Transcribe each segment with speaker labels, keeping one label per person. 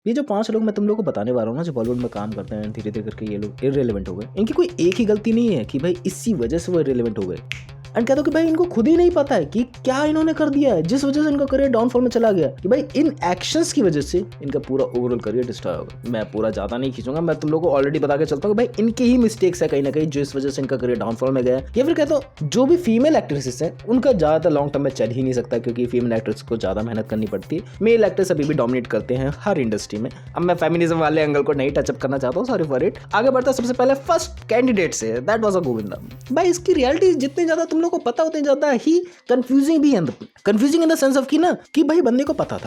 Speaker 1: ये जो 5 लोग मैं तुम लोगों को बताने वाला हूँ ना, जो बॉलीवुड में काम करते हैं, धीरे धीरे करके ये लोग इररिलेवेंट हो गए। इनकी कोई एक ही गलती नहीं है कि भाई इसी वजह से वो इररिलेवेंट हो गए। एंड कहता हूँ कि भाई इनको खुद ही नहीं पता है कि क्या इन्होंने कर दिया है, जिस वजह से इनका करियर डाउनफॉल में चला गया, कि भाई इन एक्शंस की वजह से इनका पूरा ओवरऑल करियर डिस्ट्रॉय होगा। मैं पूरा ज्यादा नहीं खींचूंगा, मैं तुम लोगों को ऑलरेडी बता के चलता हूँ कि भाई इनके ही मिस्टेक्स है कहीं ना कहीं, जो इस वजह से इनका करियर डाउनफॉल में गया। या फिर कहता हूँ जो भी फीमेल एक्ट्रेसेस हैं उनका ज्यादातर लॉन्ग टर्म में चल ही नहीं सकता, क्योंकि फीमेल एक्ट्रेस को ज्यादा मेहनत करनी पड़ती है। मेल एक्ट्रेस अभी भी डोमिनेट करते हैं हर इंडस्ट्री में। अब मैं फेमिनिज्म वाले एंगल को नहीं टचअप करना चाहता हूँ, सॉरी फॉर इट। आगे बढ़ता सबसे पहले फर्स्ट कैंडिडेट से, दैट वाज अ गोविंदा। भाई इसकी रियलिटी जितनी ज्यादा तुम लोग को पता होते ज्यादा ही कंफ्यूजिंग भी है। Confusing in the sense of कि ना कि भाई बंदे को पता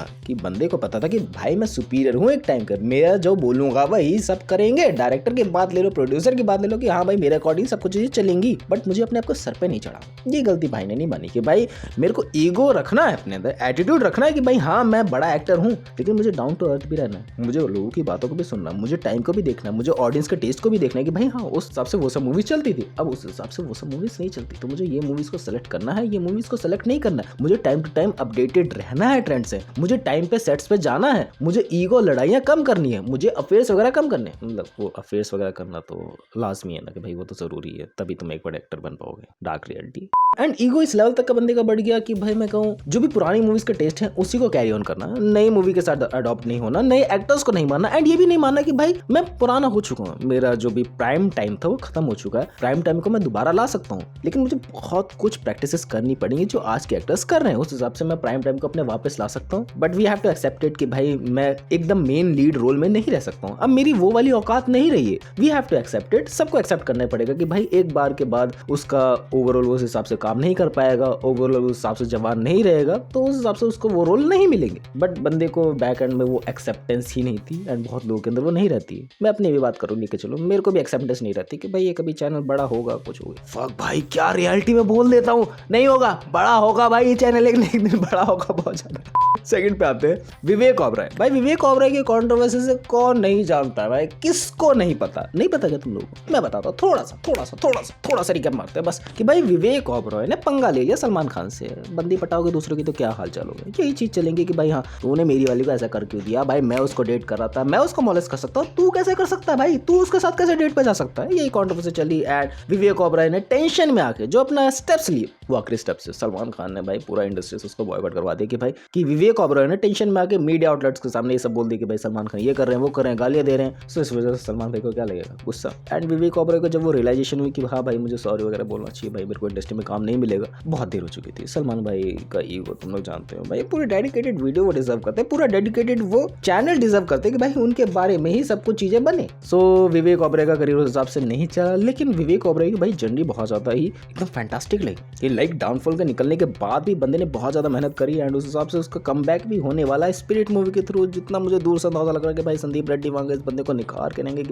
Speaker 1: था कि भाई मैं सुपीरियर हूँ एक टाइम कर, मेरा जो बोलूंगा वही सब करेंगे। डायरेक्टर की बात ले लो, प्रोड्यूसर की बात ले लो कि हाँ भाई मेरे अकॉर्डिंग सब कुछ चीजें चलेंगी, बट मुझे अपने आप को सर पे नहीं चढ़ा। ये गलती भाई ने नहीं मानी कि भाई मेरे को ईगो रखना है, अपने अंदर एटीट्यूड रखना है कि भाई हाँ मैं बड़ा एक्टर हूँ, लेकिन मुझे डाउन टू अर्थ भी रहना है। मुझे लोगों की बातों को भी सुनना, मुझे टाइम को भी देखना, मुझे ऑडियंस के टेस्ट को भी देखना है कि भाई हाँ उस हिसाब से वो सब मूवीज चलती थी, अब उस हिसाब से वो सब मूवीज नहीं चलती, तो मुझे ये मूवीज को सेलेक्ट करना है, ये मूवीज को सेलेक्ट नहीं करना है। मुझे टाइम टू टाइम अपडेटेड रहना है ट्रेंड से, मुझे टाइम पे सेट्स पे जाना है, मुझे ईगो लड़ाइयाँ कम करनी है, मुझे अफेयर्स वगैरह कम करने हैं। मतलब वो अफेयर्स वगैरह करना तो लाजमी है ना कि भाई वो तो जरूरी है, तभी तुम एक बड़ा एक्टर बन पाओगे। डार्क रियलिटी एंड ईगो इस लेवल तक का बंदे का बढ़ गया कि भाई मैं कहूँ जो भी पुरानी मूवीज के टेस्ट हैं उसी को कैरी ऑन करना, नई मूवी के साथ अडॉप्ट नहीं होना, नए एक्टर्स को नहीं मानना, एंड ये भी नहीं मानना कि भाई मैं पुराना हो चुका हूँ, मेरा जो भी प्राइम टाइम था वो खत्म हो चुका है, प्राइम टाइम को मैं दोबारा ला सकता हूँ, लेकिन मुझे बहुत कुछ प्रैक्टिसेस करनी पड़ेंगी जो आज के एक्टर्स कर रहे हैं, उस हिसाब से मैं प्राइम टाइम को अपने वापस ला सकता हूँ। But we have to accept it कि भाई मैं एकदम मेन लीड रोल में नहीं रह सकता हूँ, अब मेरी वो वाली औकात नहीं रही है। We have to accept it, सबको एक्सेप्ट करना पड़ेगा कि भाई एक बार के बाद उसका ओवरऑल उस हिसाब से काम नहीं कर पाएगा, ओवरऑल उस हिसाब से जवान नहीं रहेगा, तो उस हिसाब से उसको वो रोल नहीं मिलेंगे। बट बंदे को बैक एंड में वो एक्सेप्टेंस ही नहीं थी, एंड बहुत लोगों के अंदर वो नहीं रहती है। मैं अपनी भी बात करूँ लेके चलो, मेरे को भी एक्सेप्टेंस नहीं रहती कि भाई ये कभी चैनल बड़ा होगा, कुछ होगा। फक भाई क्या रियलिटी में बोल देता हूँ, नहीं होगा, बड़ा होगा भाई ये चैनल, एक दिन बड़ा होगा बहुत ज्यादा। सेकंड पे आते हैं विवेक ओबराय। भाई विवेक ओबराय की कंट्रोवर्सी से कौन नहीं जानता है भाई, किसको नहीं पता क्या तुम लोगों को? मैं बताता हूँ थोड़ा सा रिकैप मारते हैं बस कि भाई विवेक ओबराय ने पंगा ले लिया सलमान खान से। बंदी पटाओगे दूसरों की तो क्या हाल चाल होगा, यही चीज चलेंगे कि भाई हाँ तूने मेरी वाली को ऐसा कर क्यों दिया, भाई मैं उसको डेट कर रहा था, मैं उसको मॉलेस्ट कर सकता हूँ, तू कैसे कर सकता है भाई, तू उसके साथ कैसे डेट पे जा सकता है। यही कंट्रोवर्सी चली एंड विवेक ओबराय ने टेंशन में आके जो अपना स्टेप्स लिए वो आखिरी स्टेप्स है। सलमान खान ने भाई पूरा इंडस्ट्री से उसको बॉयकॉट करवा दिया कि भाई कि विवेक ओबराय ने टेंशन में आके मीडिया आउटलेट्स के सामने ये सब बोल दिया कि भाई सलमान खान ये कर रहे हैं, वो कर रहे हैं, गालियां दे रहे हैं। सो इस वजह से सलमान भाई को क्या लगेगा, गुस्सा। एंड विवेक ओबराय को जब वो रियलाइजेशन हुई कि हाँ भाई मुझे सॉरी वगैरह बोलना चाहिए, भाई मेरे को इंडस्ट्री में काम नहीं मिलेगा, बहुत देर हो चुकी थी। सलमान भाई का ईगो तुम लोग जानते हो भाई, पूरी डेडिकेटेड वीडियो वो डिजर्व करते हैं, पूरा डेडिकेटेड वो चैनल डिजर्व करते हैं कि भाई उनके बारे में ही सब कुछ चीजें बने। सो विवेक ओबराय का करियर उस हिसाब से नहीं चला, लेकिन विवेक ओबराय की भाई जर्नी बहुत ज्यादा ही एकदम फैंटास्टिक लगी। लाइक डाउनफॉल के निकलने के बाद भी बंदे ने बहुत ज्यादा मेहनत करी एंड उस हिसाब से उसका कमबैक भी होने वाला है स्पिरिट मूवी के थ्रू। जितना मुझे दूर से अंदाजा लग रहा है कि भाई संदीप रेड्डी वांगे इस बंदे को निखार के रहेंगे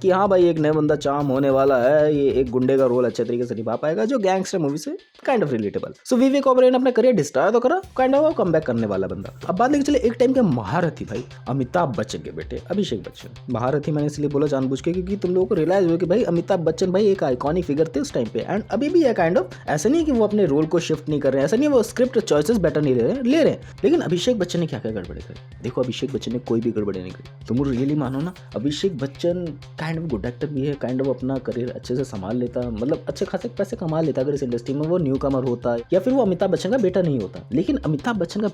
Speaker 1: कि हाँ भाई एक नया बंदा चार्म होने वाला है, ये एक गुंडे का रोल अच्छे तरीके से निभा पाएगा जो गैंगस्टर मूवी से काइंड ऑफ रिलेटेबल। सो विवेक ओबराय ने अपना करियर डिस्ट्रॉय तो करा, काइंड ऑफ कमबैक करने वाला बंदा। अब बात लेके चले एक टाइम के महारथी भाई अमिताभ बच्चन के बेटे अभिषेक बच्चन। महारथी मैंने इसलिए बोला जानबूझ के क्योंकि तुम लोगों को रियलाइज हो कि भाई अमिताभ बच्चन भाई एक आइकॉनिक फिगर थे उस टाइम पे, एंड अभी भी है काइंड ऑफ। ऐसा नहीं है कि वो अपने रोल को शिफ्ट नहीं कर रहे हैं, ऐसा नहीं है वो स्क्रिप्ट चॉइसेस बेटर नहीं ले रहे हैं, लेकिन अभिषेक बच्चन ने क्या क्या गड़बड़े करी। देखो अभिषेक बच्चन ने कोई भी गड़बड़े नहीं करी, तुम रियली मानो ना। Abhishek Bachchan kind of good actor भी है, काइंड ऑफ अपना करियर अच्छे से संभाल लेता, मतलब अच्छे खासे पैसे कमा लेता अगर इस इंडस्ट्री में वो न्यू कमर होता या फिर वो अमिताभ बच्चन का बेटा नहीं होता। लेकिन अमिताभ बच्चन का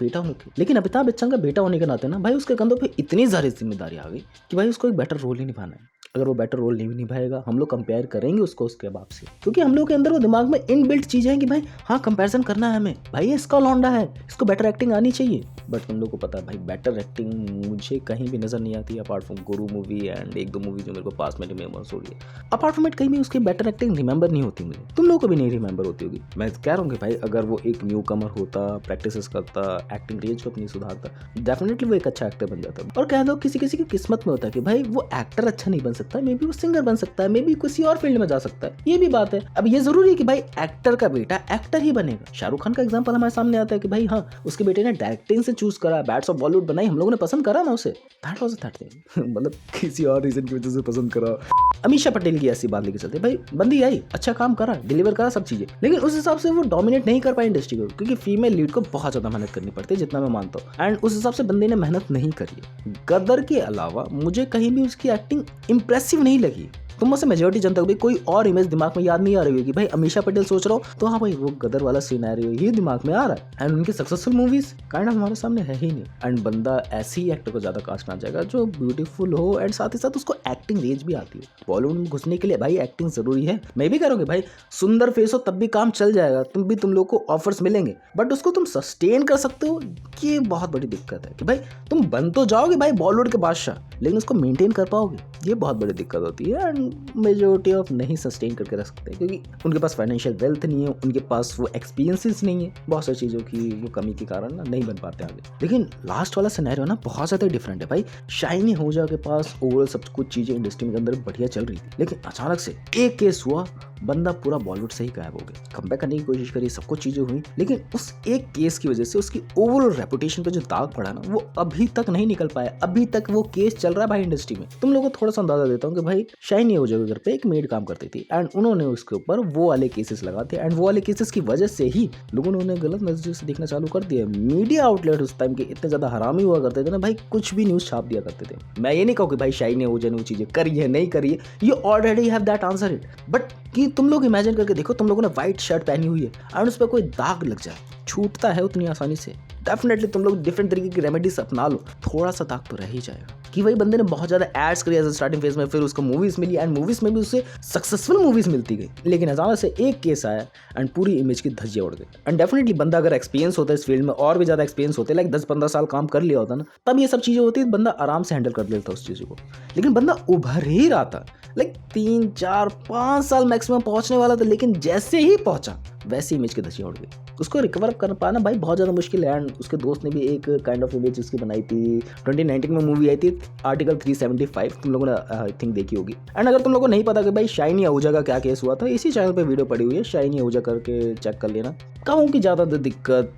Speaker 1: बेटा होने के नाते ना भाई उसके कंधों पे इतनी सारी जिम्मेदारी आ गई कि भाई उसको एक बेटर रोल ही निभाना है। अगर वो बेटर रोल नहीं निभाएगा हम लोग कंपेयर करेंगे उसको उसके बाप से, क्योंकि हम लोग के अंदर वो दिमाग में इनबिल्ट चीज है कि भाई हाँ कंपैरिजन करना है हमें, भाई ये इसका लौंडा है, इसको बेटर एक्टिंग आनी चाहिए। बट तुम लोग को पता है भाई बेटर एक्टिंग मुझे कहीं भी नजर नहीं आती apart from Guru movie and एक दो मूवी जो मेरे को पास में रिमेंबर हो रही है। अपार्ट फ्रॉम इट कहीं भी उसकी बेटर एक्टिंग रिमेंबर नहीं होती मुझे, तुम लोगों को भी नहीं रिमेंबर होती होगी। मैं कह रहा हूँ कि भाई अगर वो एक न्यू कमर होता, प्रैक्टिस करता, एक्टिंग रेंज को अपनी सुधारता, डेफिनेटली वो एक अच्छा एक्टर बन जाता। और कह दो किसी किसी की किस्मत में होता है कि भाई वो एक्टर अच्छा नहीं बन सकता है, मे बी वो सिंगर बन सकता है, मे बी किसी और फील्ड में जा सकता है, ये भी बात है। अब ये जरूरी है कि भाई एक्टर का बेटा एक्टर ही बनेगा। शाहरुख खान का एग्जांपल हमारे सामने आता है कि भाई हाँ, उसके बेटे ने डायरेक्टिंग से चूज करा, बैट्स ऑफ बॉलीवुड बनाई, हम लोगों ने पसंद करा ना उसे, दैट वाज दैट थिंग। मतलब किसी और रीजन की वजह से पसंद करा। अमीषा पटेल की ऐसी बात लेके चलते, भाई बंदी आई, अच्छा काम करा, डिलीवर करा सब चीजें, लेकिन उस हिसाब से वो डोमिनेट नहीं कर पाई इंडस्ट्री को, क्योंकि फीमेल लीड को बहुत ज्यादा मेहनत करनी पड़ती है, जितना मैं मानता हूँ, एंड उस हिसाब से बंदे ने मेहनत नहीं करी है। गदर के अलावा मुझे कहीं भी उसकी एक्टिंग इंप्रेसिव नहीं लगी। तुम में से मेजॉरिटी जनता को भी कोई और इमेज दिमाग में याद नहीं आ रही होगी, भाई अमीषा पटेल सोच रहा हो तो हाँ भाई वो गदर वाला सिनेरियो ये दिमाग में आ रहा है, एंड उनकी सक्सेसफुल मूवीज काइंड ऑफ हमारे सामने है ही नहीं। एंड बंदा ऐसे ही एक्टर को ज्यादा कास्ट करना चाहेगा जो ब्यूटीफुल हो एंड साथ ही साथ उसको एक्टिंग रेंज भी आती है। बॉलीवुड में घुसने के लिए भाई एक्टिंग जरूरी है। मैं भी करोगे भाई, सुंदर फेस हो तब भी काम चल जाएगा, तुम लोग को ऑफर्स मिलेंगे, बट उसको तुम सस्टेन कर सकते हो, ये बहुत बड़ी दिक्कत है कि भाई तुम बन तो जाओगे भाई बॉलीवुड के बादशाह, लेकिन उसको मेंटेन कर पाओगे, ये बहुत बड़ी दिक्कत होती है। एंड मेजोरिटी ऑफ नहीं सस्टेन करके रख सकते क्योंकि उनके पास फाइनेंशियल वेल्थ नहीं है, उनके पास वो एक्सपीरियंसेस नहीं है, बहुत सारी चीज़ों की वो कमी के कारण ना नहीं बन पाते आगे। लेकिन लास्ट वाला सिनेरियो ना बहुत ज़्यादा डिफरेंट है भाई। शाइनी आहूजा के पास ओवरऑल सब कुछ चीज़ें इंडस्ट्री के अंदर बढ़िया चल रही थी, लेकिन अचानक से एक केस हुआ, बंदा पूरा बॉलीवुड से ही गायब हो गया। कमबैक करने की कोशिश करी, सब कुछ चीज़ें हुई, लेकिन उस एक केस की वजह से उसकी ओवरऑल रेपुटेशन पे जो दाग पड़ा ना वो अभी तक नहीं निकल पाया। अभी तक वो केस चल रहा है भाई इंडस्ट्री में। तुम लोगों को थोड़ा सा अंदाजा देता हूँ कि भाई शाइनी आहूजा के घर पे एक मेड काम करती थी, एंड उन्होंने उसके ऊपर वो वाले केसेस लगाते, एंड वो वाले केसेस की वजह से ही लोगों ने उन्हें गलत नजरिए से देखना चालू कर दिया। मीडिया आउटलेट उस टाइम के इतने ज्यादा हरामी हुआ करते थे ना भाई, कुछ भी न्यूज छाप दिया करते थे। मैं ये नहीं कहूँ कि भाई शाइनी आहूजा ने वो चीजें करी है नहीं करी है, you already have that answer it, but कि तुम लोग इमेजिन करके देखो, तुम लोगों ने व्हाइट शर्ट पहनी हुई है और उस पर कोई दाग लग जाए, छूटता है उतनी आसानी से? डेफिनेटली तुम लोग डिफरेंट तरीके की रेमेडीज अपना लो, थोड़ा सा दाग तो रह ही जाएगा। कि भाई बंदे ने बहुत ज्यादा एड्स करी स्टार्टिंग फेज में, फिर उसको मूवीज मिली एंड मूवीज में भी उससे सक्सेसफुल मूवीज मिलती गई, लेकिन अचानक से एक केस आया एंड पूरी इमेज की धज्जियां उड़ गई। एंड डेफिनेटली बंदा अगर एक्सपीरियंस होता है इस फील्ड में, और भी ज्यादा एक्सपीरियंस होते, लाइक 10-15 साल काम कर लिया होता ना, तब ये सब चीजें होती, बंदा आराम से हैंडल कर लेता उस चीजों को। लेकिन बंदा उभर ही रहा था, लाइक 3-4-5 साल मैक्सिमम पहुंचने वाला था, लेकिन जैसे ही पहुंचा वैसी इमेज की धज्जियां उड़ गई। उसको रिकवर कर पाना भाई बहुत ज़्यादा मुश्किल है। एंड उसके दोस्त ने भी एक काइंड ऑफ इमेज उसकी बनाई थी, 2019 में मूवी आई थी आर्टिकल 375, तुम लोगों ने आई थिंक देखी होगी। एंड अगर तुम लोगों को नहीं पता कि भाई शाइनी आहूजा का क्या केस हुआ था, इसी चैनल पे वीडियो पड़ी हुई है, शाइनी आहूजा करके चेक कर लेना। कहूँ कि ज़्यादा दिक्कत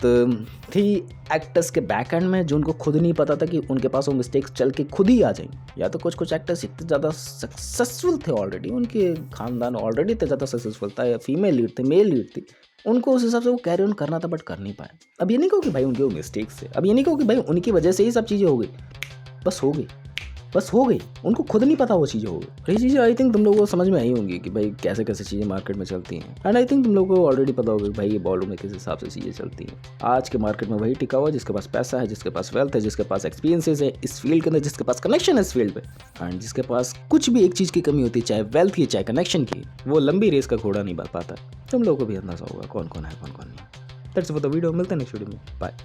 Speaker 1: थी एक्टर्स के बैक एंड में, जो उनको खुद नहीं पता था कि उनके पास वो मिस्टेक्स चल के खुद ही आ जाएंगे। या तो कुछ एक्टर्स इतने ज़्यादा सक्सेसफुल थे ऑलरेडी, उनके खानदान ऑलरेडी इतने ज़्यादा सक्सेसफुल था, या फीमेल लीड थे, मेल लीड थी, उनको उस हिसाब से वो कैरी ऑन करना था, बट कर नहीं पाए। अब ये नहीं कहूँ कि भाई उनके वो मिस्टेक्स थे, अब ये नहीं कहूँ कि भाई उनकी वजह से ही सब चीज़ें हो गई, बस हो गई, उनको खुद नहीं पता वो चीज़ें हो गई। ये चीज़ें आई थिंक तुम लोगों को समझ में आई होंगी कि भाई कैसे कैसे चीज़ें मार्केट में चलती हैं। एंड आई थिंक तुम लोगों को ऑलरेडी पता होगा कि भाई ये बॉलीवुड में किस हिसाब से चीज़ें चलती हैं। आज के मार्केट में वही टिका हुआ जिसके पास पैसा है, जिसके पास वेल्थ है, जिसके पास एक्सपीरियंसेस है इस फील्ड के अंदर, जिसके पास कनेक्शन है इस फील्ड पे, एंड जिसके पास कुछ भी एक चीज़ की कमी होती है, चाहे वेल्थ की चाहे कनेक्शन की, वो लंबी रेस का घोड़ा नहीं बढ़ पाता। तुम लोगों को भी अंदाजा होगा कौन कौन है कौन कौन नहीं। That's it for the video, मिलते हैं नेक्स्ट वीडियो में, बाय।